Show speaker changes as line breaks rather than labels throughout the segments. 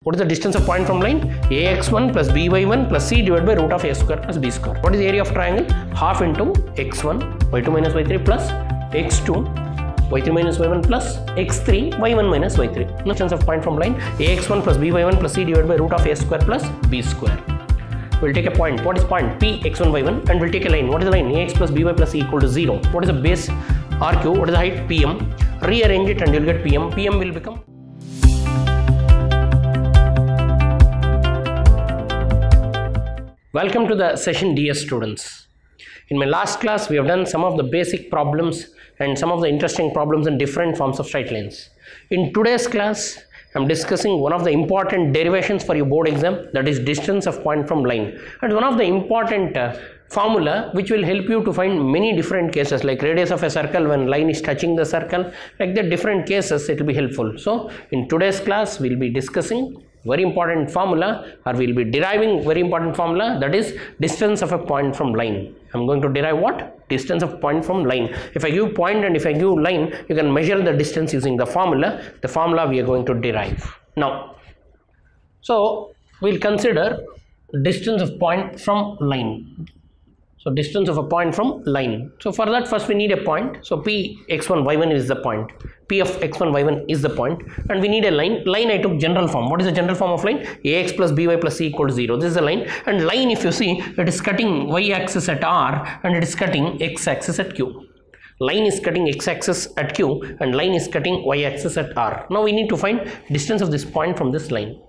What is the distance of point from line? ax1 plus by1 plus c divided by root of a square plus b square. What is the area of triangle? Half into x1 y2 minus y3 plus x2 y3 minus y1 plus x3 y1 minus y3. Distance of point from line ax1 plus by1 plus c divided by root of a square plus b square. We'll take a point. What is point? P x1 y1, and we'll take a line. What is the line? Ax plus by plus c equal to 0. What is the base RQ? What is the height? PM. Rearrange it and you'll get PM. PM will become. Welcome to the session, dear students. In my last class, we have done some of the basic problems and some of the interesting problems in different forms of straight lines. In today's class, I am discussing one of the important derivations for your board exam, that is distance of point from line. And one of the important formula which will help you to find many different cases, like radius of a circle when line is touching the circle, like the different cases it will be helpful. So in today's class, we will be discussing very important formula, or we will be deriving very important formula, that is distance of a point from line. I am going to derive what? Distance of point from line. If I give point and if I give line, you can measure the distance using the formula. The formula we are going to derive. Now, so we will consider distance of point from line. So distance of a point from line. So for that, first we need a point. So P x1 y1 is the point. P of x1 y1 is the point, and we need a line. Line I took general form. What is the general form of line? Ax plus by plus c equal to 0. This is the line. And line, if you see, it is cutting y axis at R and it is cutting x axis at Q. Line is cutting x axis at Q and line is cutting y axis at R. Now we need to find distance of this point from this line.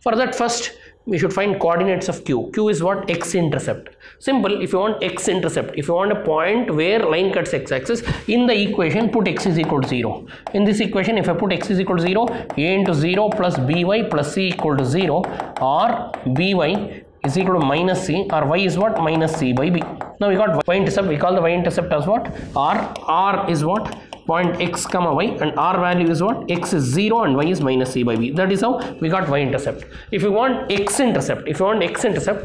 For that, first we should find coordinates of Q. Q is what? X intercept. Simple. If you want x intercept, if you want a point where line cuts x axis, in the equation put x is equal to 0. In this equation, if I put x is equal to 0, a into 0 plus by plus c equal to 0, or by is equal to minus c, or y is what? Minus c by b. Now we got y intercept. We call the y intercept as what? R. R is what? Point x comma y, and r value is what? X is 0 and y is minus c by b. That is how we got y intercept. If you want x intercept,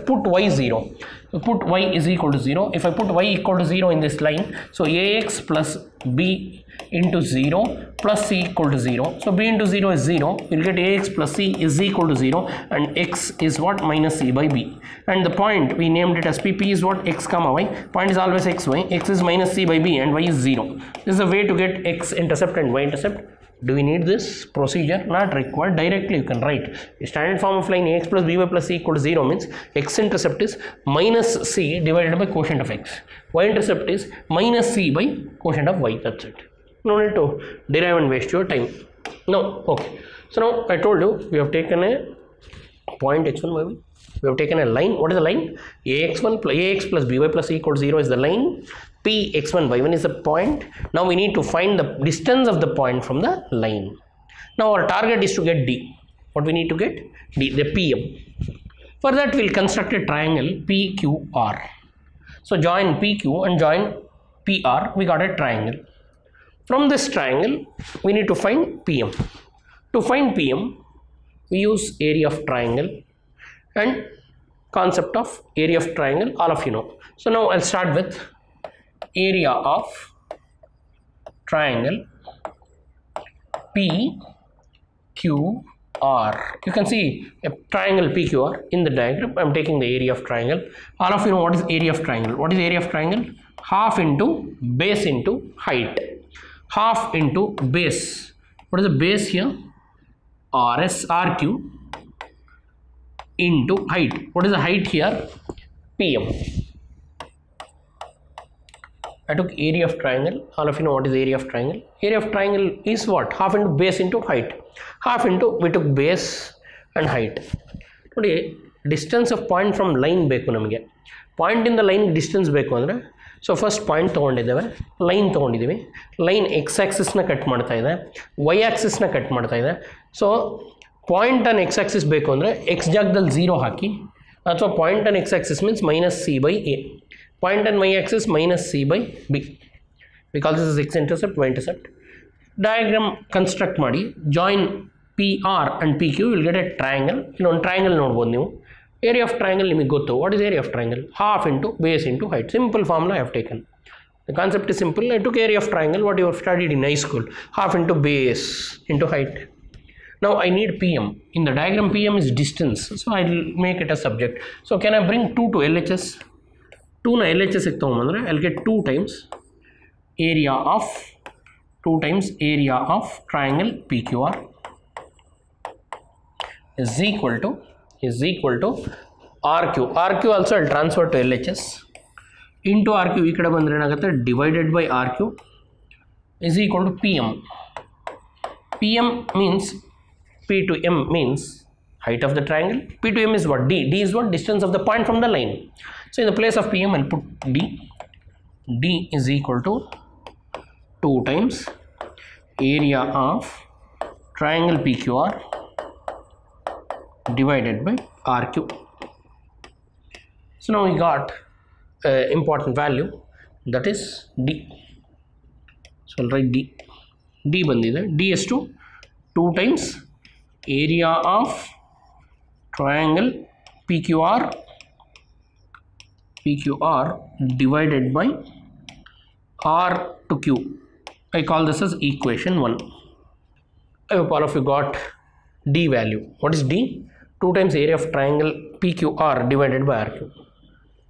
put y 0. So put y is equal to 0. If I put y equal to 0 in this line, so ax plus b into 0 plus c equal to 0. So b into 0 is 0. We'll get ax plus c is equal to 0, and x is what? Minus c by b. And the point, we named it as p. P is what? X comma y. Point is always x, y. X is minus c by b and y is 0. This is a way to get x intercept and y intercept. Do we need this procedure? Not required. Directly you can write. The standard form of line ax plus by plus c equal to 0 means x intercept is minus c divided by quotient of x. Y intercept is minus c by quotient of y. That's it. No need to derive and waste your time. No. Okay. So now I told you we have taken a point x1 y1. We have taken a line. What is the line? Ax plus by plus c equal to 0 is the line. P x1 y1 is the point. Now we need to find the distance of the point from the line. Now our target is to get D. What we need to get? D, the PM. For that we will construct a triangle PQR. So join PQ and join PR. We got a triangle. From this triangle we need to find PM. To find PM, we use area of triangle and concept of area of triangle, all of you know. So now I'll start with area of triangle PQR. You can see a triangle PQR in the diagram. I'm taking the area of triangle. All of you know what is area of triangle. What is area of triangle? Half into base into height. Half into base. What is the base here? RQ into height. What is the height here? PM. I took area of triangle. All of you know what is area of triangle. Area of triangle is what? Half into base into height. Half into, we took base and height. Today, distance of point from line ಬೇಕು ನಮಗೆ. Point in the line distance ಬೇಕು ಅಂದರೆ, so first point ತೊಗೊಂಡಿದ್ದೇವೆ, line ತೊಗೊಂಡಿದ್ದೀವಿ. Line x ಆಕ್ಸಿಸ್ನ cut ಮಾಡ್ತಾ ಇದೆ, y ಆಕ್ಸಿಸ್ನ ಕಟ್ ಮಾಡ್ತಾ ಇದೆ. So point on x axis ಬೇಕು ಅಂದರೆ ಎಕ್ಸ್ ಜಾಗದಲ್ಲಿ 0 ಹಾಕಿ, ಅಥವಾ point on x axis means minus c by a. Point on y-axis minus c by b, because this is x intercept, y intercept. Diagram construct ಮಾಡಿ, join PR and PQ, you will get a triangle. ಇನ್ನೊಂದು triangle ನೋಡ್ಬೋದು ನೀವು. Area of triangle ನಿಮಗೆ ಗೊತ್ತು. What is area of triangle? Half into base into height. Simple formula I have taken. The concept is simple. I took area of triangle, what you have studied in high school. Half into base into height. Now I need PM. In the diagram, PM is distance, so I will make it a subject. So can I bring 2 to LHS? 2 na LHS I will get 2 times area of triangle PQR is equal to RQ. RQ also I will transfer to LHS into RQ ikkada bandre enagutte divided by RQ is equal to PM. PM means P to M means height of the triangle. P to M is what? D. D is what? Distance of the point from the line. So in the place of PM, I'll put D. D is equal to 2 times area of triangle PQR divided by RQ. So now we got important value, that is D. So I'll write D. D bandide. D is to 2 times area of triangle PQR divided by R to Q. I call this as equation 1. I hope all of you got D value. What is D? 2 times area of triangle PQR divided by RQ.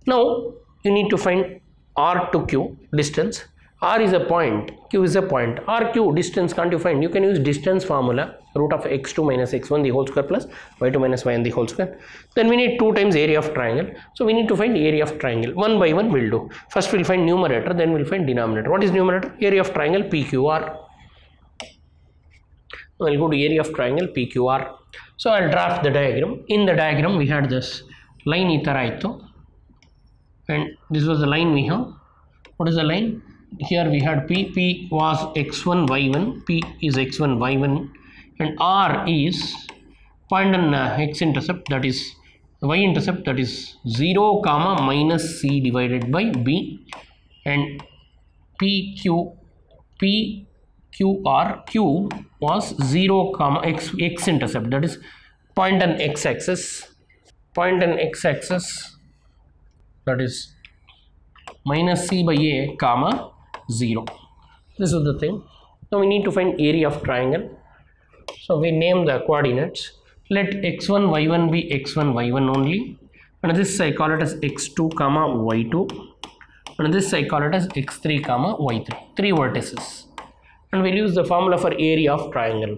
Now you need to find R to Q distance. R is a point, Q is a point. RQ distance can't you find? You can use distance formula, root of x2 minus x1 the whole square plus y2 minus yn the whole square. Then we need 2 times area of triangle. So we need to find area of triangle. One by one we'll do. First we'll find numerator, then we'll find denominator. What is numerator? Area of triangle PQR. I'll go to area of triangle PQR. So I'll draft the diagram. In the diagram we had this line ee tara ittu, and this was the line we have. What is the line? Here we had P was x1 y1, P is x1 y1, and R is point on x-intercept, that is y-intercept, that is 0 comma minus c divided by b, and Q was 0 comma x-intercept, that is point on x-axis, that is minus c by a comma 0. This is the thing. Now we need to find area of triangle. So we name the coordinates. Let x1 y1 be x1 y1 only, and this I call it as x2 comma y2, and this I call it as x3 comma y3. 3 vertices, and we'll use the formula for area of triangle.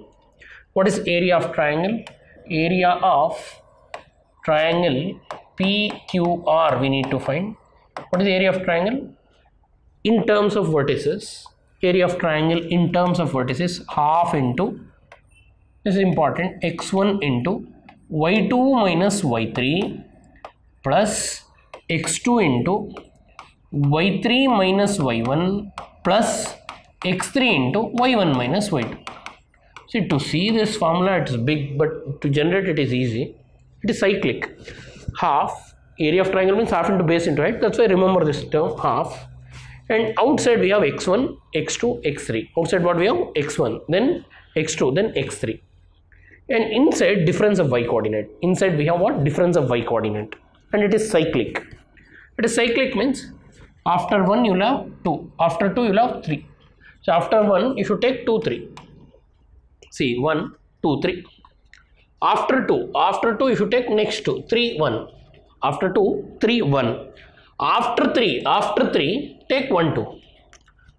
What is area of triangle? Area of triangle PQR we need to find. What is the area of triangle? In terms of vertices, area of triangle in terms of vertices, half into, this is important, x1 into y2 minus y3 plus x2 into y3 minus y1 plus x3 into y1 minus y2. See, to see this formula it is big, but to generate it is easy. It is cyclic. Half, area of triangle means half into base into height. That's why remember this term, half. And outside we have x1, x2, x3. Outside what we have? x1, then x2, then x3. And inside difference of y coordinate. Inside we have what? Difference of y coordinate. And it is cyclic. It is cyclic means after 1 you will have 2. After 2 you will have 3. So after 1 if you take 2, 3. See 1, 2, 3. After 2 if you take next 2, 3, 1. After 2, 3, 1. After 3 take 1, 2.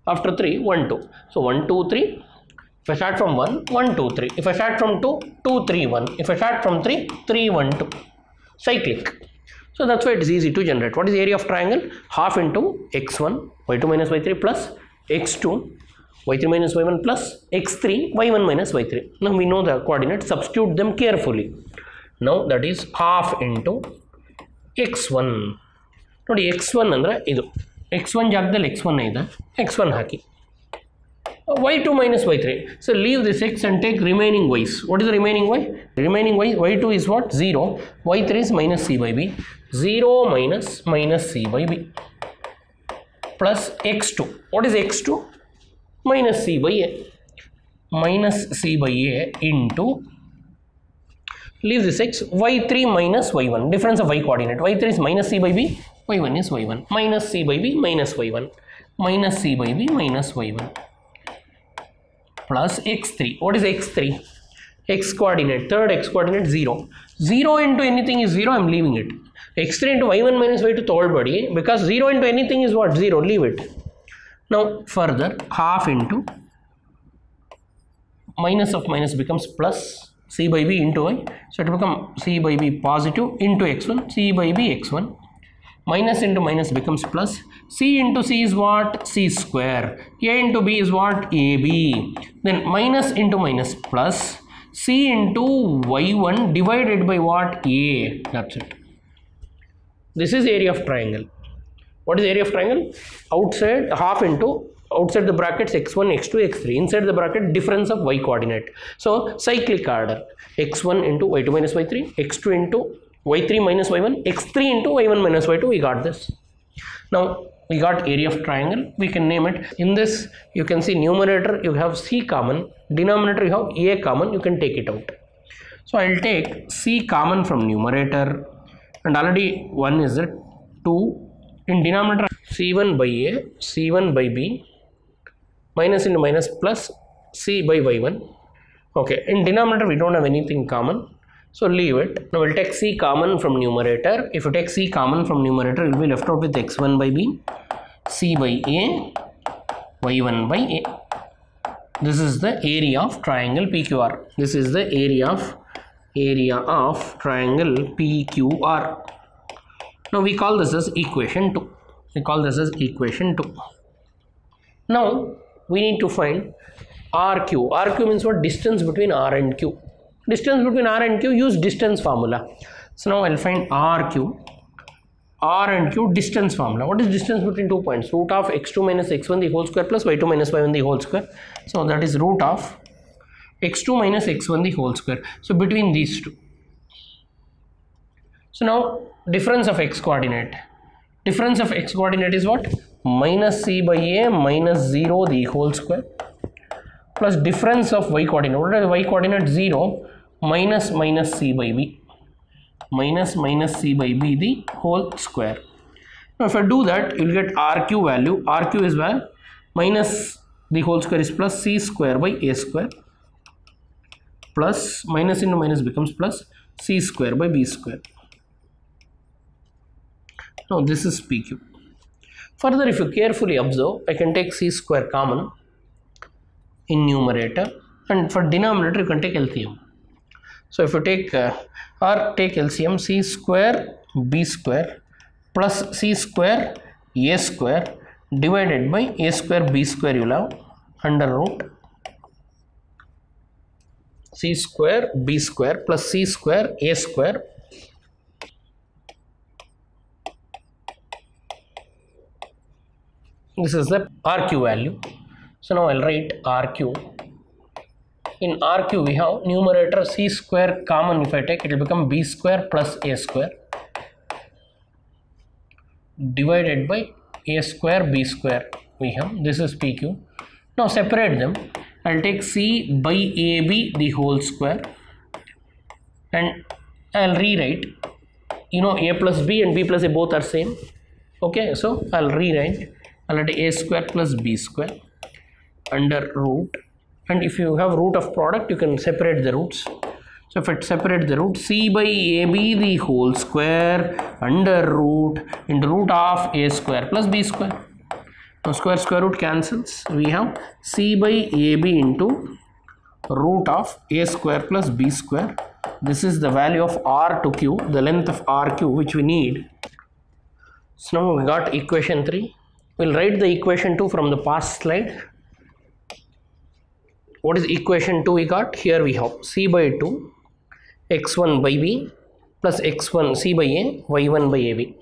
After 3, 1, 2. So 1, 2, 3. If I start from 1, 1, 2, 3. If I start from 2, 2, 3, 1. If I start from 3, 3, 1, 2. Cyclic. So that's why it is easy to generate. What is the area of triangle? Half into x1, y2 minus y3 plus x2, y3 minus y1 plus x3, y1 minus y3. Now we know the coordinates. Substitute them carefully. Now that is half into x1. ನೋಡಿ x1 ಅಂದರೆ ಇದು x1 ಜಾಗದಲ್ಲಿ x1 ಇದೆ, x1 hockey, y2 minus y3. So leave this x and take remaining y's. What is the remaining y? Remaining y, y2 is what? 0, y3 is minus c by b, 0 minus c by b plus x2. What is x2? Minus c by a. Minus c by a into, leave this x, y3 minus y1, difference of y coordinate. y3 is minus c by b, y1 is y1, minus c by b minus y1, minus c by b minus y1 plus x3. What is x3? x coordinate, third x coordinate 0. 0 into anything is 0, I am leaving it. x3 into y1 minus y2 third body, because 0 into anything is what? 0, leave it. Now further, half into minus of minus becomes plus c by b into y. So it will become c by b positive into x1, c by b x1. Minus into minus becomes plus. C into c is what? C square. A into b is what? AB. Then minus into minus plus. C into y1 divided by what? A. That's it. This is area of triangle. What is area of triangle? Outside half into outside the brackets x1, x2, x3. Inside the bracket difference of y coordinate. So cyclic order. x1 into y2 minus y3, x2 into y3 minus y1, x3 into y1 minus y2. We got this. Now we got area of triangle. We can name it. In this you can see numerator you have c common, denominator you have a common. You can take it out. So I will take c common from numerator, and already 1 is it, 2 in denominator c1 by a, c1 by b, minus into minus plus c by y1. Okay, in denominator we don't have anything common, so leave it. Now we'll take c common from numerator. If you take c common from numerator, you will be left out with x1 by b, c by a, y1 by a. This is the area of triangle PQR. This is the area of triangle PQR. Now we call this as equation 2. We call this as equation 2. Now we need to find RQ. RQ means what? Distance between R and Q. Distance between R and Q, use distance formula. So now I'll find RQ. R and Q distance formula. What is distance between 2 points? Root of x2 minus x1 the whole square plus y2 minus y1 the whole square. So that is root of x2 minus x1 the whole square. So between these two. So now difference of x coordinate. Difference of x coordinate is what? Minus c by a minus 0 the whole square plus difference of y coordinate. What is y coordinate? 0 minus minus c by b. Minus minus c by b the whole square. Now if I do that, you will get RQ value. RQ is where minus the whole square is plus c square by a square plus minus into minus becomes plus c square by b square. Now this is PQ. Further, if you carefully observe, I can take c square common in numerator, and for denominator you can take LCM. So if you take take LCM, c square b square plus c square a square divided by a square b square, you will have under root c square b square plus c square a square this is the RQ value. So now I'll write RQ. In RQ we have numerator c square common. If I take, it will become b square plus a square divided by a square b square. We have this is PQ. Now separate them. I'll take c by ab the whole square, and I'll rewrite, you know, a plus b and b plus a both are same. Okay, so I'll rewrite. I'll write a square plus b square under root, and if you have root of product you can separate the roots. So if it separate the root, c by ab the whole square under root into root of a square plus b square. Now square root cancels. We have c by ab into root of a square plus b square. This is the value of r to q, the length of RQ which we need. So now we got equation 3. We'll write the equation 2 from the past slide. What is equation 2 we got? Here we have c by 2 x1 by b plus x1 c by a y1 by ab.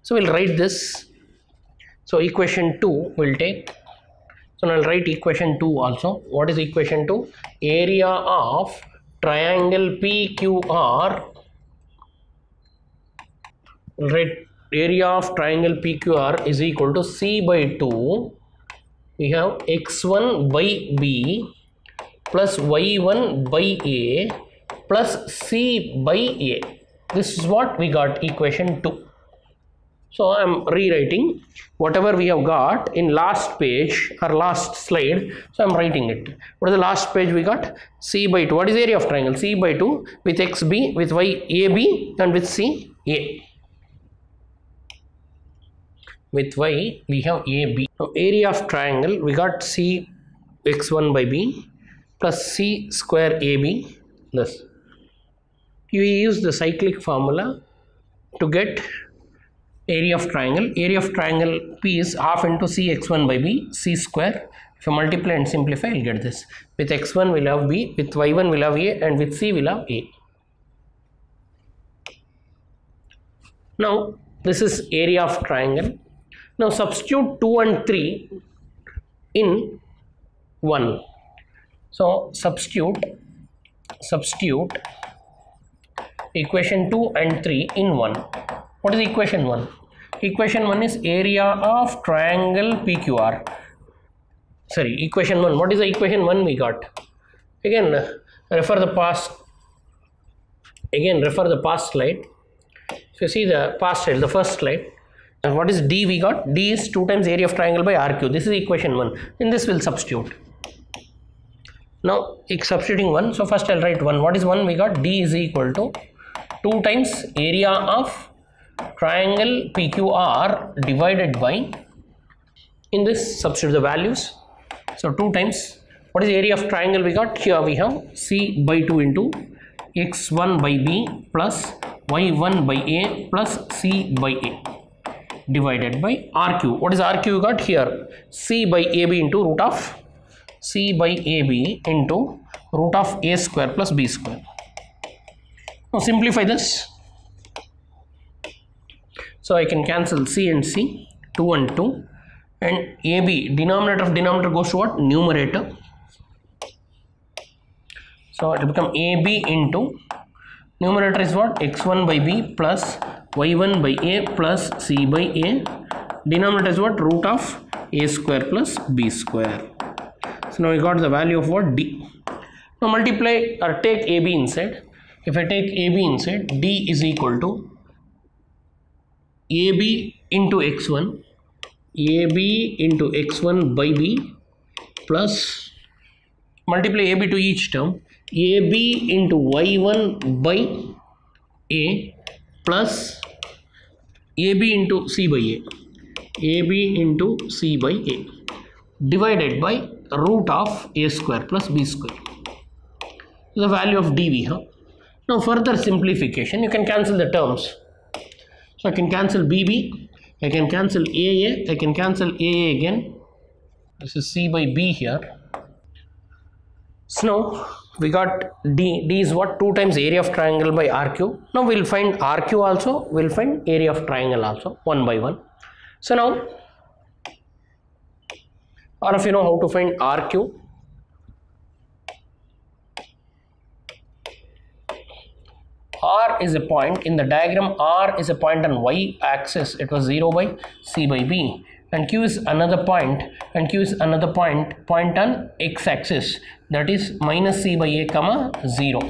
So we'll write this. So equation 2 will take. So now I'll write equation 2 also. What is equation 2? Area of triangle PQR. We'll write area of triangle PQR is equal to c by 2. We have x1 by b plus y1 by a plus c by a. This is what we got, equation 2. So I'm rewriting whatever we have got in last page or last slide. So I'm writing it. What is the last page we got? C by 2. What is the area of triangle? C by 2 with XB, with YAB and with CA. With Y we have AB. Now area of triangle we got C x1 by B plus C square AB. Thus you use the cyclic formula to get area of triangle. Area of triangle P is half into C x1 by B, C square. If you multiply and simplify, you'll get this. With x1 we'll have B, with y1 we'll have A, and with C we'll have A. Now this is area of triangle. Now substitute 2 and 3 in 1. So substitute equation 2 and 3 in 1. What is equation 1? Equation 1 is area of triangle PQR. Sorry, equation 1. What is the equation 1 we got? Again, refer the past slide. If you see the past slide, the first slide, and what is D we got? D is 2 times area of triangle by RQ. This is equation 1. In this we'll substitute. Now, substituting 1. So first I'll write 1. What is 1 we got? D is equal to 2 times area of triangle PQR divided by, in this substitute the values. So 2 times, what is the area of triangle we got? Here we have C by 2 into x1 by B plus y1 by A plus C by A divided by RQ. What is RQ you got here? C by AB into root of C by AB into root of A square plus B square. Now simplify this. So I can cancel C and C, 2 and 2, and AB, denominator of denominator goes to what? Numerator. So it will become AB into, numerator is what? x1 by B plus y1 by A plus C by A. Denominator is what? Root of A square plus B square. So now we got the value of what? D. Now multiply or take AB inside. If I take AB inside, D is equal to AB into x1, AB into x1 by B plus, multiply AB to each term, AB into y1 by A plus AB into C by A, AB into C by A divided by root of A square plus B square. The value of D we have. Now further simplification, you can cancel the terms. So I can cancel BB, I can cancel AA, I can cancel AA again. This is C by B here. So now we got D. D is what? 2 times area of triangle by RQ. Now we'll find RQ also, we'll find area of triangle also, 1 by 1. So now, all of you know how to find RQ. R is a point in the diagram. R is a point on y axis. It was 0 by C by B, and Q is another point, and Q is another point on x axis, that is minus C by A comma 0.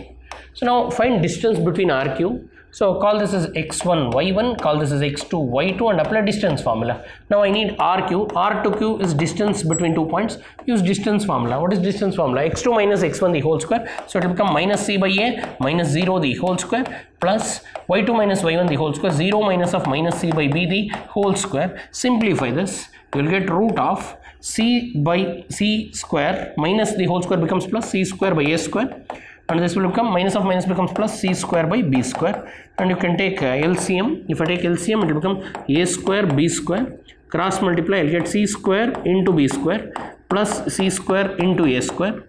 So now find distance between RQ. So call this as x1 y1, call this as x2 y2, and apply distance formula. Now I need RQ. R to Q is distance between 2 points. Use distance formula. What is distance formula? x2 minus x1 the whole square. So it will become minus C by A minus 0 the whole square plus y2 minus y1 the whole square, 0 minus of minus C by B the whole square. Simplify this. You will get root of C by C square minus the whole square becomes plus C square by A square. And this will become minus of minus becomes plus C square by B square, and you can take LCM. If I take LCM, it will become A square B square, cross multiply, I'll get C square into B square plus C square into A square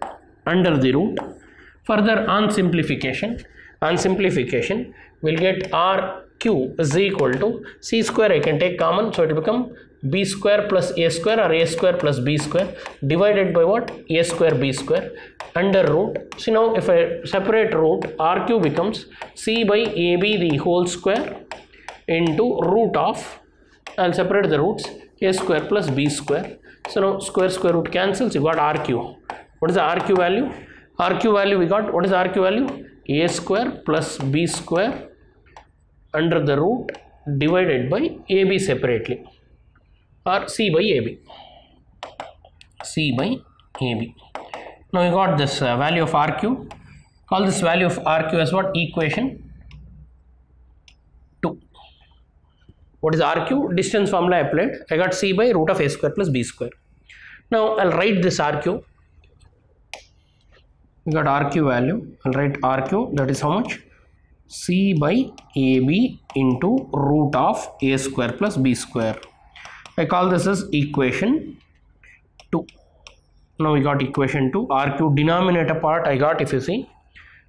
under the root. Further on simplification we'll get RQ is equal to C square, I can take common, so it will become B square plus A square or A square plus B square divided by what? A square B square under root. So now if I separate root, RQ becomes C by AB the whole square into root of, I'll separate the roots, A square plus B square. So now square root cancels, you got RQ. What is the RQ value? RQ value we got, what is RQ value? A square plus B square under the root divided by AB separately, or C by AB. C by AB. Now we got this value of RQ. Call this value of RQ as what? Equation 2. What is RQ? Distance formula applied. I got C by root of A square plus B square. Now I'll write this RQ. We got RQ value. I'll write RQ, that is how much? C by AB into root of A square plus B square. I call this as equation 2. Now we got equation 2. RQ denominator part I got, if you see.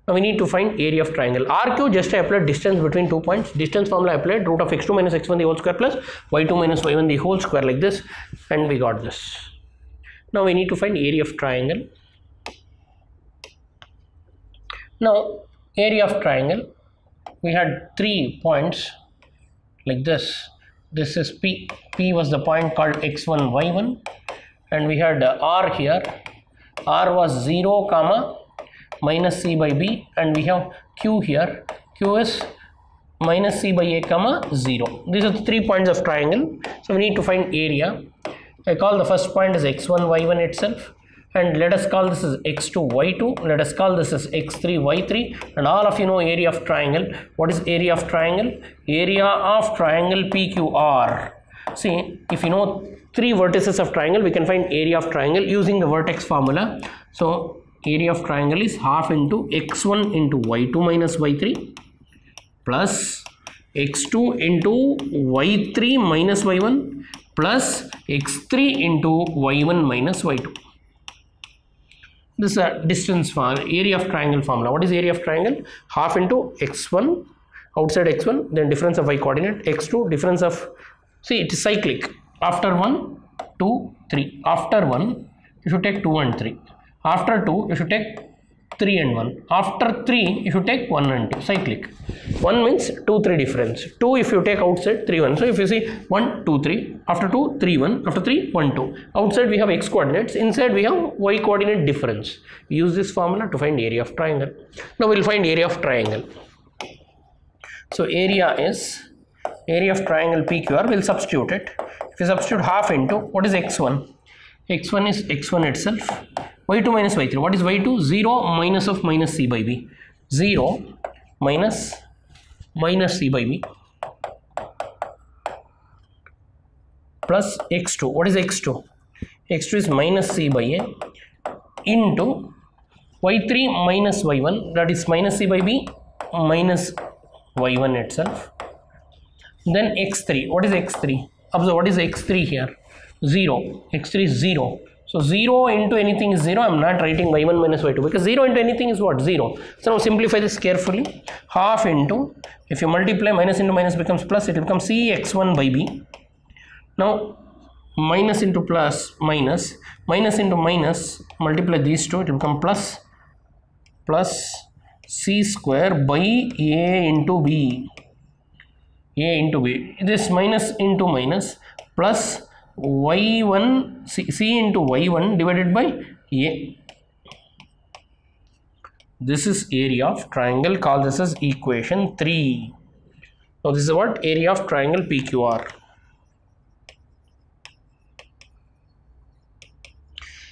Now we need to find area of triangle. RQ just I applied distance between 2 points. Distance formula applied root of x2 minus x1 the whole square plus y2 minus y1 the whole square, like this, and we got this. Now we need to find area of triangle. Now area of triangle, we had 3 points like this. This is P. P was the point called x1 y1, and we had R here. R was 0 comma minus C by B, and we have Q here. Q is minus C by A comma 0. These are the 3 points of triangle. So we need to find area. I call the first point as x1 y1 itself, and let us call this as x2 y2. Let us call this as x3 y3, and all of you know area of triangle. What is area of triangle? Area of triangle PQR. See, if you know 3 vertices of triangle, we can find area of triangle using the vertex formula. So area of triangle is half into x1 into y2 minus y3 plus x2 into y3 minus y1 plus x3 into y1 minus y2. This is a distance for area of triangle formula. What is area of triangle? Half into x1 outside x1, then difference of y coordinate, x2 difference of, see, it is cyclic. After 1, 2, 3. After 1 you should take 2 and 3. After 2 you should take 3 and 1. After 3 you should take 1 and 2. Cyclic. 1 means 2, 3 difference. 2 if you take outside, 3, 1. So if you see 1, 2, 3. After 2, 3, 1. After 3, 1, 2. Outside we have x coordinates. Inside we have y coordinate difference. Use this formula to find area of triangle. Now we will find area of triangle. So area is area of triangle PQR. We'll substitute it. If you substitute half into, what is x1? x1 is x1 itself. y2 minus y3. What is y2? 0 minus of minus C by B. 0 minus C by B plus x2. What is x2? x2 is minus C by A into y3 minus y1, that is minus C by B minus y1 itself. Then x3. What is x3? Observe, what is x3 here? 0. x3 is 0. So 0 into anything is 0. I am not writing y1 minus y2 because 0 into anything is what? 0. So now simplify this carefully. Half into, if you multiply, minus into minus becomes plus, it will become cx1 by b. Now minus into plus, minus into minus, multiply these two, it will become plus c square by a into b. This minus into minus plus y1 c into y1 divided by a. This is area of triangle. Call this as equation 3. Now this is what? Area of triangle PQR.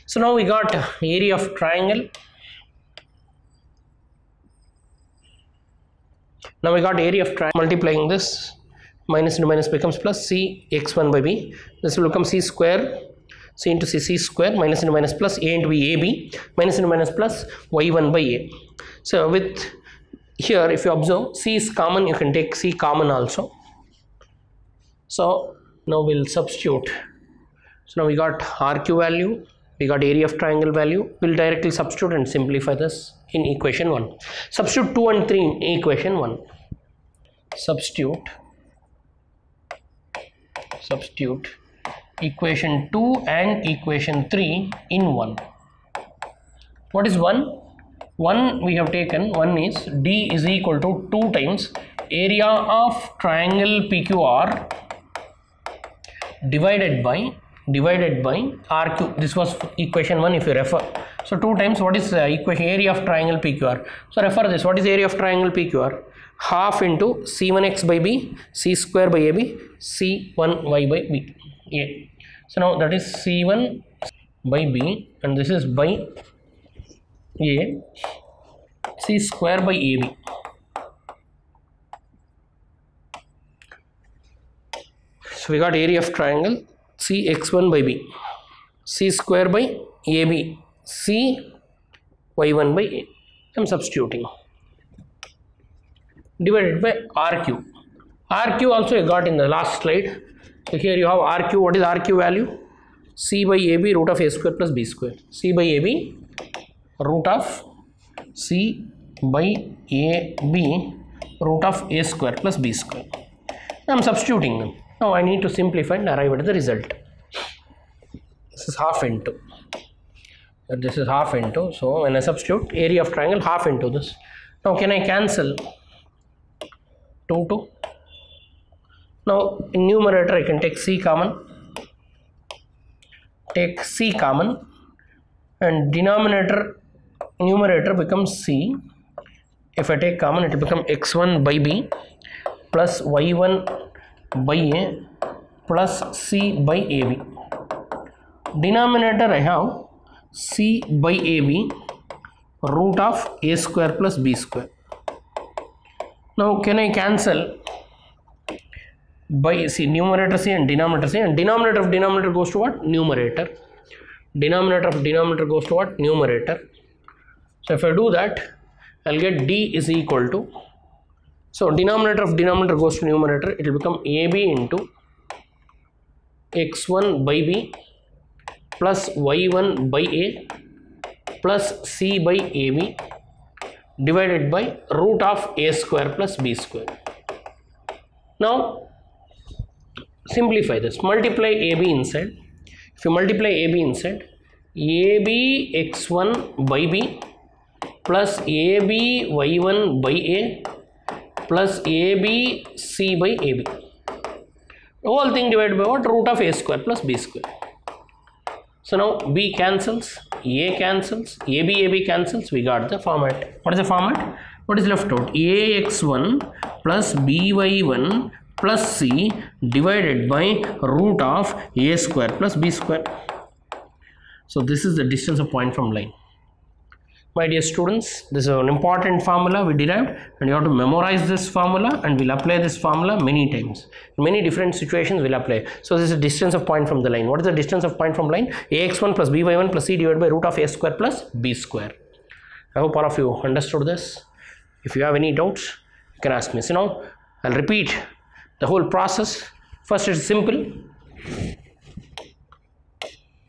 So now we got area of triangle. Now we got area of triangle. Multiplying this, minus into minus becomes plus c x1 by b. This will become c square, c into c square, minus into minus plus a into b, ab, minus into minus plus y1 by a. So with here, if you observe, c is common, you can take c common also. So now we'll substitute. So now we got RQ value, we got area of triangle value. We'll directly substitute and simplify this in equation 1. Substitute 2 and 3 in equation 1. Substitute equation 2 and equation 3 in 1. What is 1? 1 we have taken, 1 is D is equal to 2 times area of triangle PQR divided by RQ. This was equation 1 if you refer. So 2 times what is equation area of triangle PQR. So refer this. What is area of triangle PQR? half into c1x by b, c square by ab, c1y by b. A. So now that is c1 by b and this is by a, c square by ab. So we got area of triangle cx1 by b, c square by ab, c y1 by a. I am substituting. Divided by RQ. RQ also I got in the last slide. So here you have RQ. What is RQ value? C by AB root of A square plus B square. C by AB root of C by AB root of A square plus B square. I am substituting them. Now I need to simplify and arrive at the result. This is half into. This is half into. So when I substitute area of triangle half into this. Now can I cancel 2 2? Now in numerator I can take C common. Take C common and numerator becomes C. If I take common it will become x1 by b plus y1 by a plus c by ab. Denominator I have c by ab root of a square plus b square. Now can I cancel by c, numerator c and denominator c, and denominator of denominator goes to what? Numerator. Denominator of denominator goes to what? Numerator. So if I do that, I'll get d is equal to, so denominator of denominator goes to numerator, it will become ab into x1 by b plus y1 by a plus c by ab divided by root of a square plus b square. Now simplify this, multiply ab inside. If you multiply ab inside, ab x1 by b plus ab y1 by a plus ab c by ab, whole thing divided by what? Root of a square plus b square. So now b cancels, a cancels, ab cancels, we got the format. What is the format? What is left out? ax1 plus by1 plus c divided by root of a square plus b square. So this is the distance of point from line. My dear students, this is an important formula we derived and you have to memorize this formula and we'll apply this formula many times. In many different situations we'll apply. So this is the distance of point from the line. What is the distance of point from line? ax1 plus by1 plus c divided by root of a square plus b square. I hope all of you understood this. If you have any doubts, you can ask me. So now I'll repeat the whole process. First it's simple.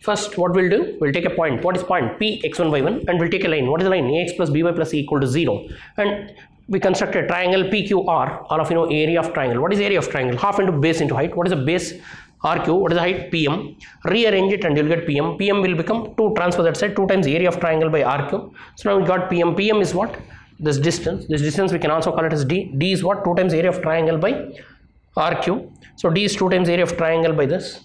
First what we'll do, we'll take a point. What is point? P x1 by 1 and we'll take a line. What is the line? Ax plus by plus c equal to 0. And we construct a triangle PQR. All of you know area of triangle. What is area of triangle? Half into base into height. What is the base? RQ. What is the height? PM. Rearrange it and you'll get PM. PM will become 2 transfer that side, 2 times area of triangle by RQ. So now we got PM. PM is what? This distance. This distance we can also call it as D. D is what? 2 times area of triangle by RQ. So D is 2 times area of triangle by this.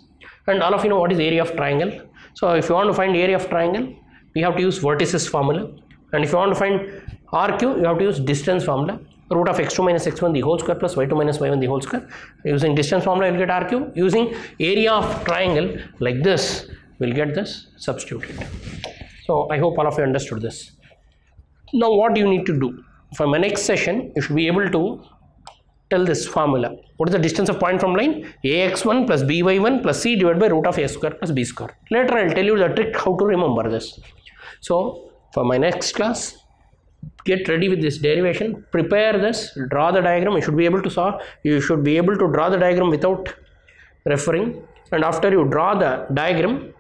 And all of you know what is area of triangle. So if you want to find area of triangle, we have to use vertices formula. And if you want to find RQ, you have to use distance formula. Root of x2 minus x1 the whole square plus y2 minus y1 the whole square. Using distance formula, you will get RQ. Using area of triangle like this, we will get this substituted. So I hope all of you understood this. Now what do you need to do? For my next session, you should be able to tell this formula. What is the distance of point from line? ax1 plus by1 plus c divided by root of a square plus b square. Later I will tell you the trick how to remember this. So for my next class, get ready with this derivation, prepare this, draw the diagram. You should be able to solve. You should be able to draw the diagram without referring, and after you draw the diagram,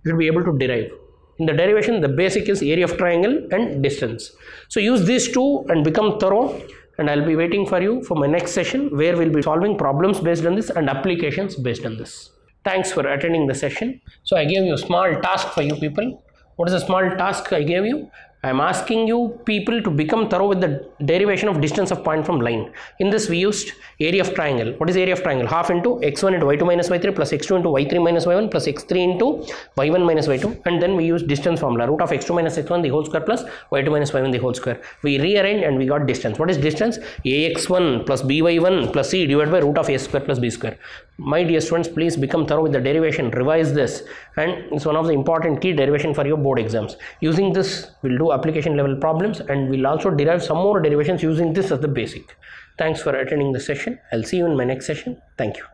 you should be able to derive. In the derivation, the basic is area of triangle and distance. So use these two and become thorough. And I'll be waiting for you for my next session where we'll be solving problems based on this and applications based on this. Thanks for attending the session. So I gave you a small task for you people. What is the small task I gave you? I am asking you people to become thorough with the derivation of distance of point from line. In this we used area of triangle. What is area of triangle? Half into x1 into y2 minus y3 plus x2 into y3 minus y1 plus x3 into y1 minus y2, and then we use distance formula, root of x2 minus x1 the whole square plus y2 minus y1 the whole square. We rearrange and we got distance. What is distance? ax1 plus by1 plus c divided by root of a square plus b square. My dear students, please become thorough with the derivation, revise this, and it's one of the important key derivation for your board exams. Using this, we'll do application level problems, and we'll also derive some more derivations using this as the basic. Thanks for attending the session. I'll see you in my next session. Thank you.